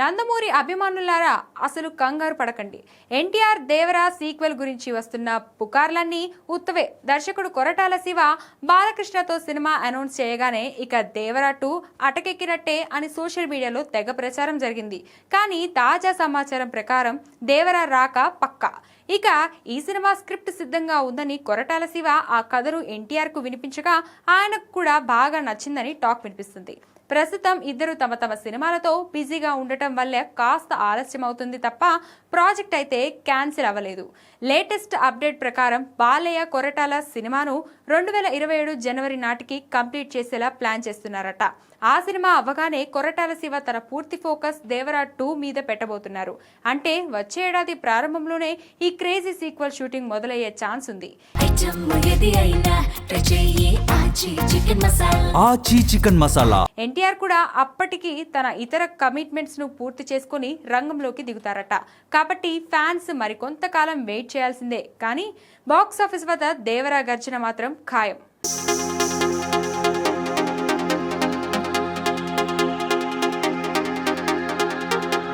నందమూరి అభిమానులారా అసలు కంగారు పడకండి. ఎన్టీఆర్ దేవరా సీక్వెల్ గురించి వస్తున్న పుకార్లన్నీ ఉత్తవే. దర్శకుడు కొరటాల శివ బాలకృష్ణతో సినిమా అనౌన్స్ చేయగానే ఇక దేవరా 2 అటకెక్కినట్టే అని సోషల్ మీడియాలో తెగ ప్రచారం జరిగింది. కానీ తాజా సమాచారం ప్రకారం దేవరా రాక పక్కా. ఇక ఈ సినిమా స్క్రిప్ట్ సిద్ధంగా ఉందని కొరటాల శివ ఆ కథను ఎన్టీఆర్ కు వినిపించగా ఆయనకు కూడా బాగా నచ్చిందని టాక్ వినిపిస్తుంది. ప్రస్తుతం ఇద్దరు తమ తమ సినిమాలతో బిజీగా ఉండటం వల్ల కాస్త ఆలస్యం అవుతుంది తప్ప ప్రాజెక్ట్ అయితే క్యాన్సిల్ అవ్వలేదు. లేటెస్ట్ అప్డేట్ ప్రకారం బాలయ్య కొరటాల సినిమాను 2027 జనవరి నాటికి కంప్లీట్ చేసేలా ప్లాన్ చేస్తున్నారట. ఆ సినిమా అవ్వగానే కొరటాల శివ తన పూర్తి ఫోకస్ దేవరా 2 మీద పెట్టబోతున్నారు. అంటే వచ్చే ఏడాది ప్రారంభంలోనే ఈ క్రేజీ సీక్వెల్ షూటింగ్ మొదలయ్యే ఛాన్స్ ఉంది. ఎన్టీఆర్ కూడా అప్పటికి తన ఇతర కమిట్మెంట్స్ ను పూర్తి చేసుకుని రంగంలోకి దిగుతారట. కాబట్టి ఫ్యాన్స్ మరికొంతకాలం వెయిట్ చేయాల్సిందే. కానీ బాక్సాఫీస్ వద్ద దేవరా గర్జన మాత్రం ఖాయం.